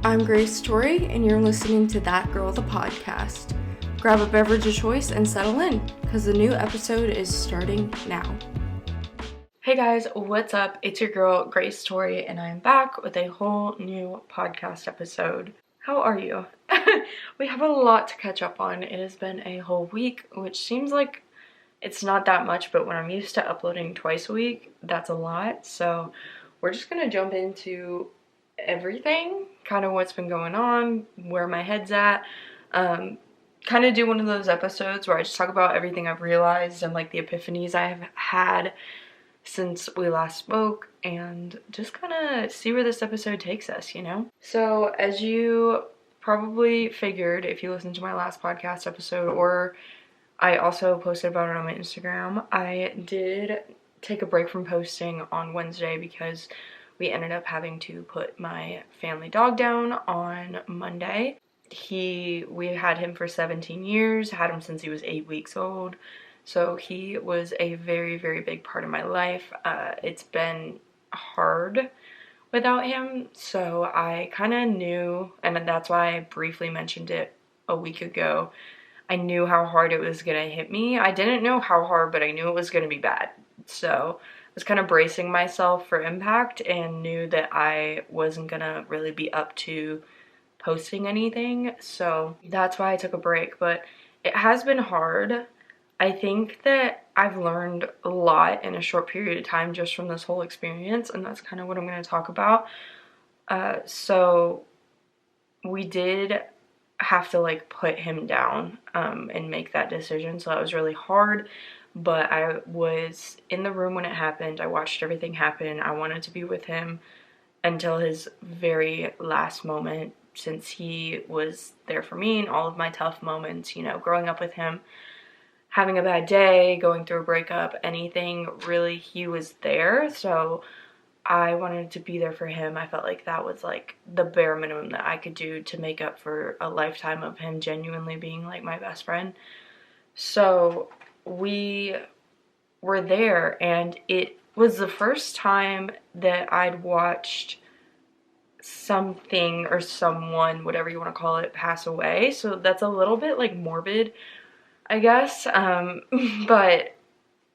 I'm Grace Torrey, and you're listening to That Girl the Podcast. Grab a beverage of choice and settle in, because the new episode is starting now. Hey guys, what's up? It's your girl, Grace Torrey, and I'm back with a whole new podcast episode. How are you? We have a lot to catch up on. It has been a whole week, which seems like it's not that much, but when I'm used to uploading twice a week, that's a lot. So we're just gonna jump into everything, kind of what's been going on, where my head's at, kind of do one of those episodes where I just talk about everything I've realized and like the epiphanies I have had since we last spoke, and just kind of see where this episode takes us, you know? So as you probably figured if you listened to my last podcast episode, or I also posted about it on my Instagram, I did take a break from posting on Wednesday because we ended up having to put my family dog down on Monday. We had him for 17 years, had him since he was 8 weeks old. So he was a very, very big part of my life. It's been hard without him. So I kind of knew, and that's why I briefly mentioned it a week ago. I knew how hard it was going to hit me. I didn't know how hard, but I knew it was going to be bad. So was kind of bracing myself for impact and knew that I wasn't gonna really be up to posting anything. So that's why I took a break, but it has been hard. I think that I've learned a lot in a short period of time just from this whole experience, and that's kind of what I'm going to talk about. So we did have to like put him down and make that decision, so that was really hard. But I was in the room when it happened. I watched everything happen. I wanted to be with him until his very last moment, since he was there for me in all of my tough moments, you know, growing up with him, having a bad day, going through a breakup, anything, really, he was there. So I wanted to be there for him. I felt like that was like the bare minimum that I could do to make up for a lifetime of him genuinely being like my best friend. So we were there, and it was the first time that I'd watched something or someone, whatever you want to call it, pass away. So that's a little bit like morbid, I guess, but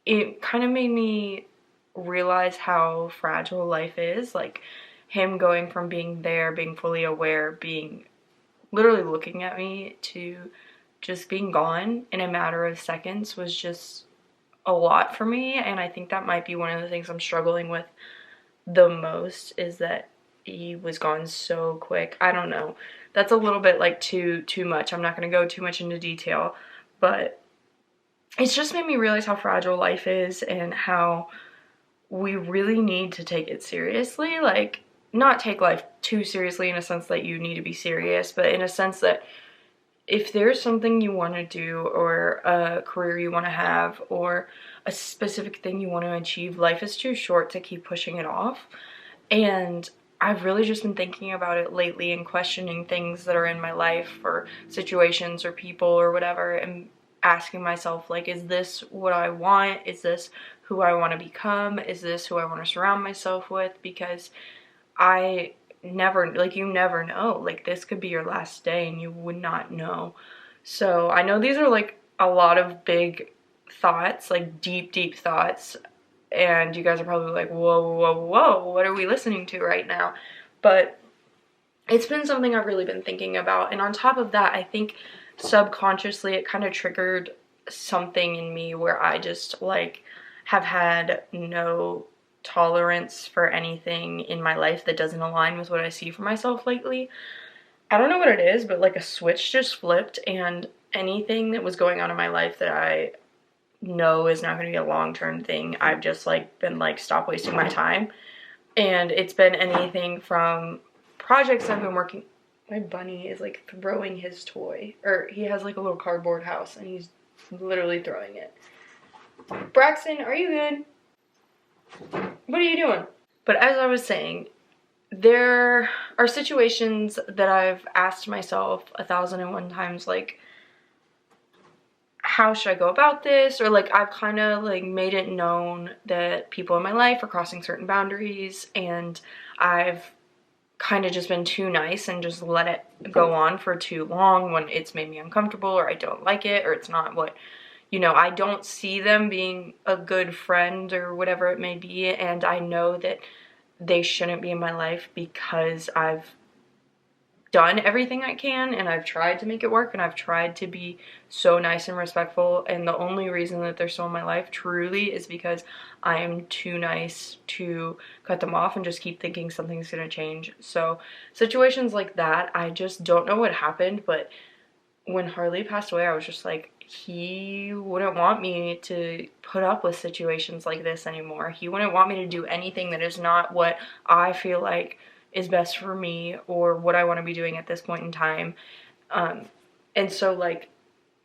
it kind of made me realize how fragile life is. Like him going from being there, being fully aware, being literally looking at me, to just being gone in a matter of seconds was just a lot for me. And I think that might be one of the things I'm struggling with the most, is that he was gone so quick. I don't know. That's a little bit like too much. I'm not going to go too much into detail, but it's just made me realize how fragile life is and how we really need to take it seriously. Like, not take life too seriously in a sense that you need to be serious, but in a sense that if there's something you want to do, or a career you want to have, or a specific thing you want to achieve, life is too short to keep pushing it off. And I've really just been thinking about it lately and questioning things that are in my life, or situations or people or whatever, and asking myself, like, is this what I want? Is this who I want to become? Is this who I want to surround myself with? Because I never, like, you never know. Like, this could be your last day and you would not know. So I know these are like a lot of big thoughts, like deep thoughts, and you guys are probably like, whoa, what are we listening to right now? But it's been something I've really been thinking about. And on top of that, I think subconsciously it kind of triggered something in me where I just like have had no tolerance for anything in my life that doesn't align with what I see for myself lately. I don't know what it is, but like a switch just flipped, and anything that was going on in my life that I know is not going to be a long-term thing, I've just like been like, stop wasting my time. And it's been anything from projects I've been working. My bunny is like throwing his toy, or he has like a little cardboard house and he's literally throwing it. Braxton, are you good? What are you doing? But as I was saying, there are situations that I've asked myself 1,001 times, like, how should I go about this? Or like, I've kind of like made it known that people in my life are crossing certain boundaries, and I've kind of just been too nice and just let it go on for too long when it's made me uncomfortable, or I don't like it, or it's not what, you know, I don't see them being a good friend or whatever it may be, and I know that they shouldn't be in my life because I've done everything I can and I've tried to make it work and I've tried to be so nice and respectful, and the only reason that they're still in my life truly is because I am too nice to cut them off and just keep thinking something's gonna change. So situations like that, I just don't know what happened, but when Harley passed away, I was just like, he wouldn't want me to put up with situations like this anymore. He wouldn't want me to do anything that is not what I feel like is best for me or what I want to be doing at this point in time. And so, like,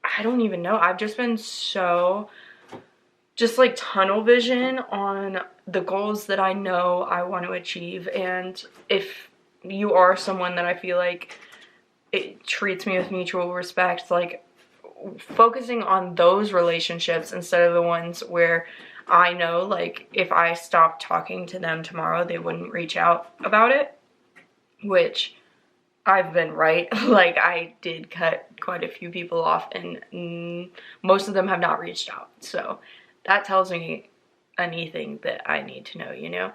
I don't even know. I've just been so just like tunnel vision on the goals that I know I want to achieve. And if you are someone that I feel like it treats me with mutual respect, like, focusing on those relationships instead of the ones where I know, like, if I stopped talking to them tomorrow, they wouldn't reach out about it, which I've been right. Like, I did cut quite a few people off, and most of them have not reached out. So that tells me anything that I need to know, you know?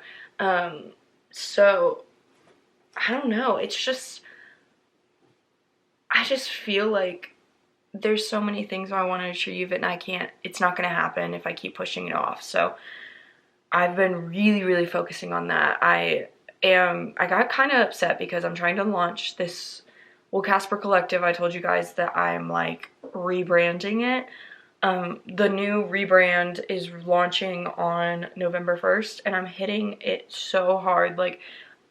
So I don't know. It's just, I just feel like there's so many things I want to achieve and I can't, it's not going to happen if I keep pushing it off. So I've been really focusing on that. I got kind of upset because I'm trying to launch this, well, Casper Collective. I told you guys that I'm like rebranding it. The new rebrand is launching on November 1st and I'm hitting it so hard. Like,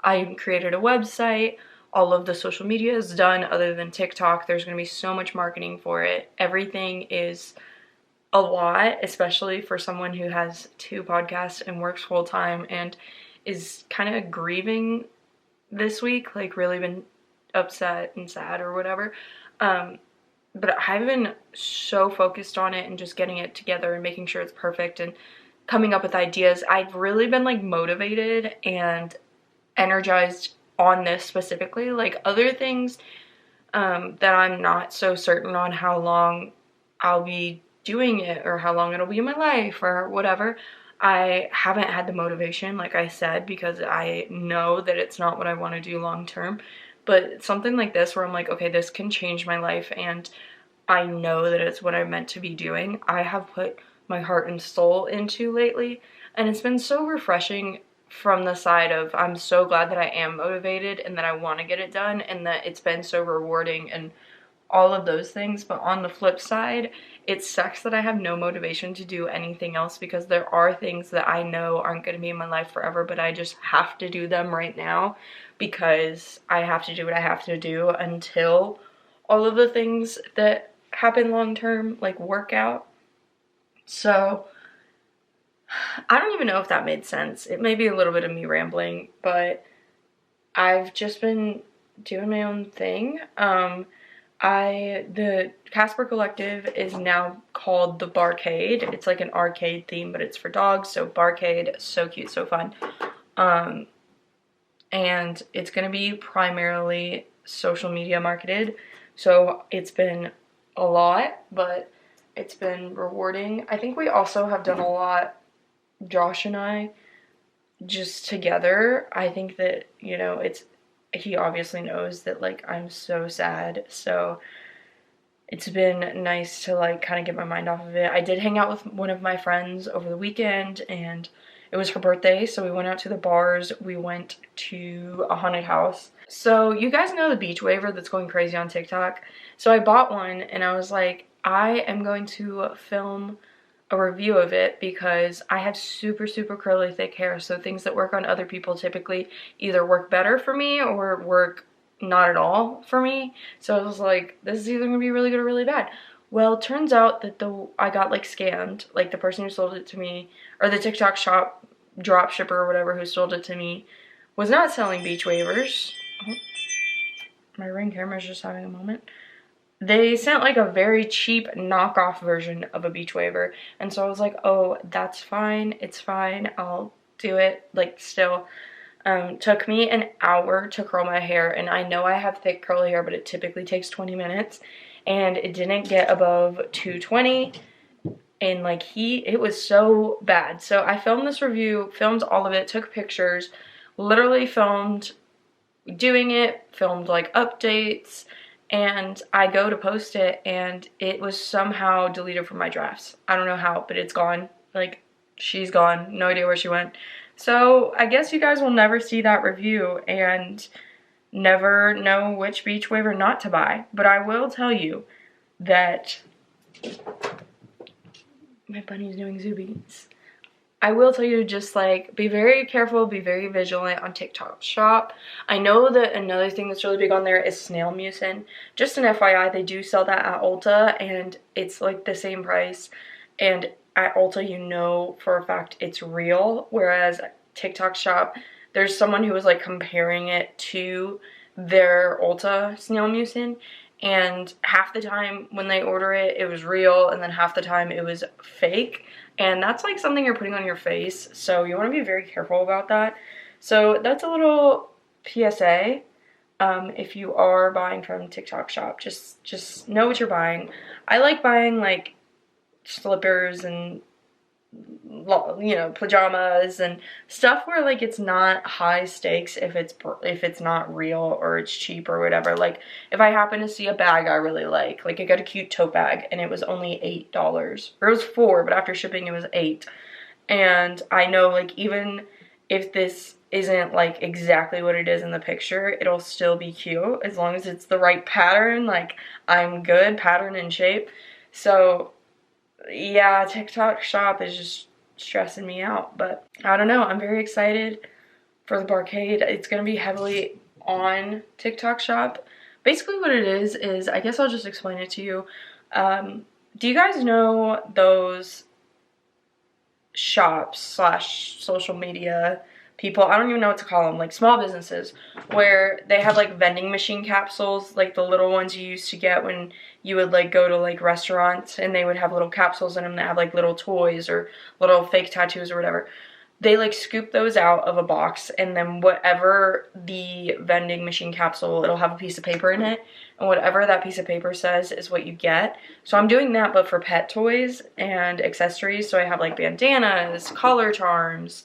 I created a website. All of the social media is done other than TikTok. There's going to be so much marketing for it. Everything is a lot, especially for someone who has 2 podcasts and works full time and is kind of grieving this week, like really been upset and sad or whatever. But I've been so focused on it and just getting it together and making sure it's perfect and coming up with ideas. I've really been like motivated and energized on this specifically. Like, other things that I'm not so certain on how long I'll be doing it or how long it'll be in my life or whatever, I haven't had the motivation, like I said, because I know that it's not what I want to do long term. But something like this where I'm like, okay, this can change my life and I know that it's what I'm meant to be doing, I have put my heart and soul into lately, and it's been so refreshing from the side of I'm so glad that I am motivated and that I want to get it done and that it's been so rewarding and all of those things. But on the flip side, it sucks that I have no motivation to do anything else because there are things that I know aren't going to be in my life forever, but I just have to do them right now because I have to do what I have to do until all of the things that happen long term, like, work out. So I don't even know if that made sense. It may be a little bit of me rambling, but I've just been doing my own thing. The Casper Collective is now called the Barcade. It's like an arcade theme, but it's for dogs. So Barcade, so cute, so fun. And it's gonna be primarily social media marketed. So it's been a lot, but it's been rewarding. I think we also have done a lot, Josh and I, just together. I think that, you know, he obviously knows that, like, I'm so sad, so it's been nice to, like, kind of get my mind off of it. I did hang out with one of my friends over the weekend, and it was her birthday, so we went out to the bars. We went to a haunted house. So you guys know the beach waiver that's going crazy on TikTok? So I bought one, and I was like, I am going to film a review of it because I have super curly thick hair, so things that work on other people typically either work better for me or work not at all for me. So I was like, this is either gonna be really good or really bad. Well, it turns out that I got, like, scammed. Like, the person who sold it to me, or the TikTok shop drop shipper or whatever who sold it to me, was not selling beach waivers. Oh, my Ring camera's just having a moment. They sent, like, a very cheap knockoff version of a beach waiver, and so I was like, oh, that's fine, it's fine, I'll do it, like, still. Took me an hour to curl my hair, and I know I have thick curly hair, but it typically takes 20 minutes, and it didn't get above 220, and like it was so bad. So I filmed this review, filmed all of it, took pictures, literally filmed doing it, filmed like updates, and I go to post it, and it was somehow deleted from my drafts. I don't know how, but it's gone. Like, she's gone. No idea where she went. So I guess you guys will never see that review and never know which beach waiver not to buy. But I will tell you that my bunny's doing zoobies. I will tell you to just like be very careful, be very vigilant on Tik Tok Shop. I know that another thing that's really big on there is snail mucin. Just an FYI, they do sell that at Ulta, and it's like the same price. And at Ulta, you know for a fact it's real, whereas Tik Tok Shop, there's someone who was like comparing it to their Ulta snail mucin, and half the time when they order it, it was real, and then half the time it was fake. And that's like something you're putting on your face, so you want to be very careful about that. So that's a little PSA. If you are buying from Tik Tok Shop, just know what you're buying. I like buying like slippers and, you know, pajamas and stuff where like it's not high stakes if it's not real or it's cheap or whatever. Like if I happen to see a bag I really like I got a cute tote bag and it was only $8, or it was $4, but after shipping it was $8, and I know like even if this isn't like exactly what it is in the picture, it'll still be cute as long as it's the right pattern. Like, I'm good pattern and shape. So yeah, Tik Tok Shop is just stressing me out, but I don't know. I'm very excited for the barcade. It's going to be heavily on Tik Tok Shop. Basically what it is I guess I'll just explain it to you. Do you guys know those shops slash social media people, I don't even know what to call them, like small businesses, where they have like vending machine capsules, like the little ones you used to get when you would like go to like restaurants, and they would have little capsules in them that have like little toys or little fake tattoos or whatever. They like scoop those out of a box, and then whatever the vending machine capsule, it'll have a piece of paper in it, and whatever that piece of paper says is what you get. So I'm doing that, but for pet toys and accessories. So I have like bandanas, collar charms,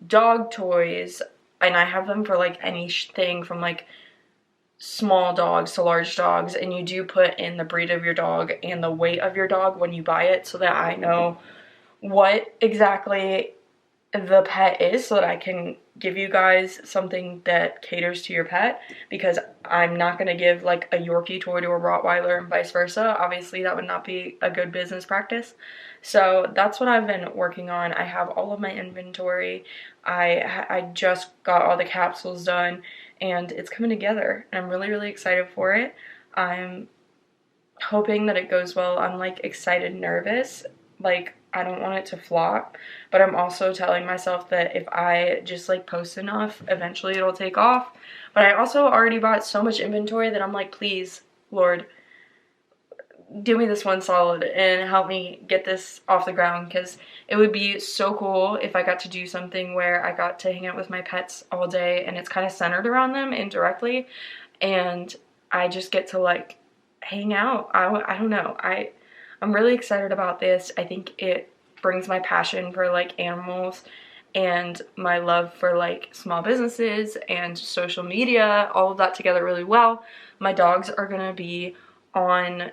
dog toys, and I have them for like anything from like small dogs to large dogs, and you do put in the breed of your dog and the weight of your dog when you buy it, so that I know what exactly the pet is, so that I can give you guys something that caters to your pet, because I'm not going to give like a Yorkie toy to a Rottweiler and vice versa. Obviously that would not be a good business practice. So that's what I've been working on. I have all of my inventory. I just got all the capsules done, and it's coming together, and I'm really, really excited for it. I'm hoping that it goes well. I'm like excited, nervous, like I don't want it to flop, but I'm also telling myself that if I just like post enough, eventually it'll take off. But I also already bought so much inventory that I'm like, please, Lord, do me this one solid and help me get this off the ground, because it would be so cool if I got to do something where I got to hang out with my pets all day, and it's kind of centered around them indirectly, and I just get to like hang out. I don't know. I'm really excited about this. I think it brings my passion for like animals and my love for like small businesses and social media, all of that together really well. My dogs are gonna be on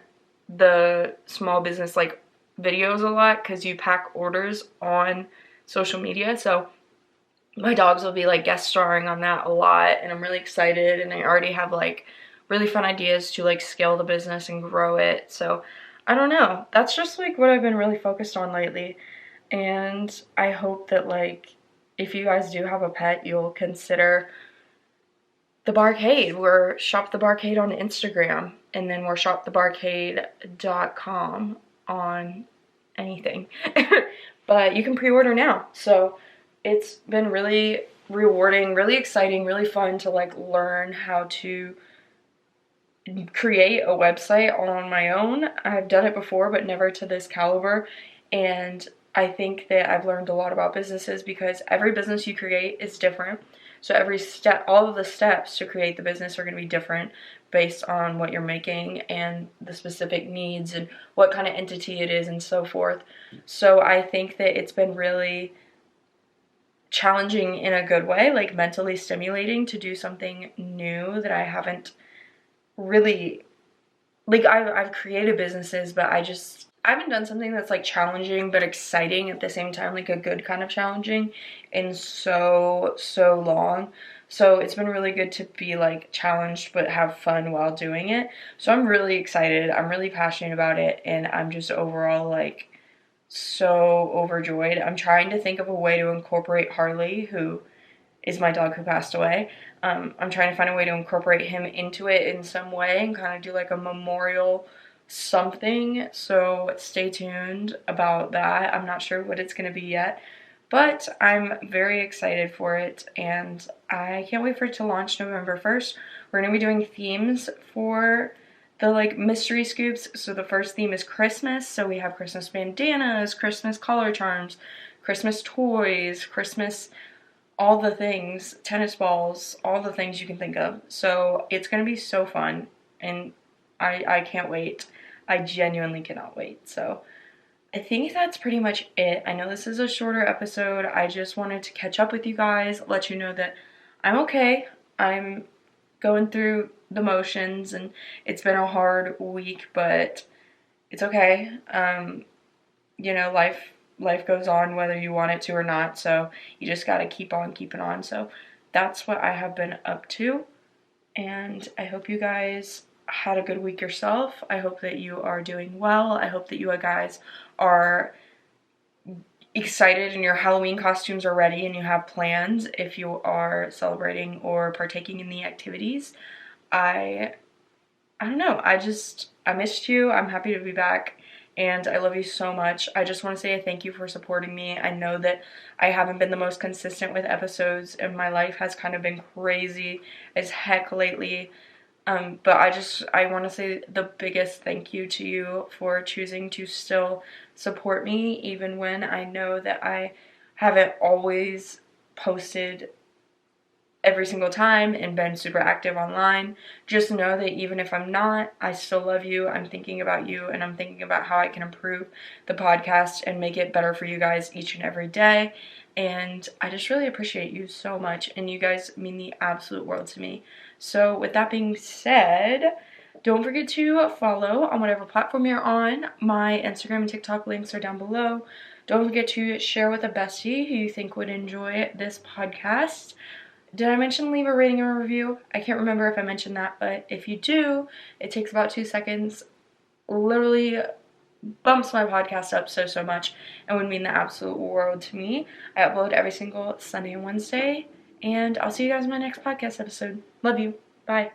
the small business like videos a lot, because you pack orders on social media, so my dogs will be like guest starring on that a lot, and I'm really excited, and I already have like really fun ideas to like scale the business and grow it. So I don't know, that's just like what I've been really focused on lately, and I hope that like if you guys do have a pet, you'll consider the Barcade. We're Shop the Barcade on Instagram, and then we're shopthebarcade.com on anything. But you can pre-order now. So it's been really rewarding, really exciting, really fun to like learn how to create a website all on my own. I've done it before, but never to this caliber, and I think that I've learned a lot about businesses, because every business you create is different. So every step, all of the steps to create the business are going to be different based on what you're making and the specific needs and what kind of entity it is and so forth. So I think that it's been really challenging in a good way, like mentally stimulating to do something new that I haven't really, like I've created businesses, but I haven't done something that's like challenging but exciting at the same time, like a good kind of challenging in so long. So it's been really good to be like challenged but have fun while doing it. So I'm really excited. I'm really passionate about it, and I'm just overall like so overjoyed. I'm trying to think of a way to incorporate Harley, who is my dog who passed away. I'm trying to find a way to incorporate him into it in some way and kind of do like a memorial something. So stay tuned about that. I'm not sure what it's going to be yet, but I'm very excited for it, and I can't wait for it to launch November 1st. We're going to be doing themes for the like mystery scoops. So the first theme is Christmas. So we have Christmas bandanas, Christmas collar charms, Christmas toys, Christmas all the things, tennis balls, all the things you can think of. So it's going to be so fun, and I can't wait. I genuinely cannot wait. So I think that's pretty much it. I know this is a shorter episode. I just wanted to catch up with you guys, let you know that I'm okay. I'm going through the motions, and it's been a hard week, but it's okay. You know, life goes on whether you want it to or not, so you just got to keep on keeping on. So that's what I have been up to, and I hope you guys had a good week yourself. I hope that you are doing well. I hope that you guys are excited and your Halloween costumes are ready and you have plans if you are celebrating or partaking in the activities. I don't know, I missed you. I'm happy to be back, and I love you so much. I just want to say a thank you for supporting me. I know that I haven't been the most consistent with episodes, and my life has kind of been crazy as heck lately. But I want to say the biggest thank you to you for choosing to still support me, even when I know that I haven't always posted every single time and been super active online. Just know that even if I'm not, I still love you. I'm thinking about you, and I'm thinking about how I can improve the podcast and make it better for you guys each and every day. And I just really appreciate you so much, and you guys mean the absolute world to me. So with that being said, don't forget to follow on whatever platform you're on. My Instagram and TikTok links are down below. Don't forget to share with a bestie who you think would enjoy this podcast. Did I mention leave a rating or review? I can't remember if I mentioned that, but if you do, it takes about 2 seconds. Literally bumps my podcast up so much and would mean the absolute world to me. I upload every single Sunday and Wednesday, and I'll see you guys in my next podcast episode. Love you. Bye.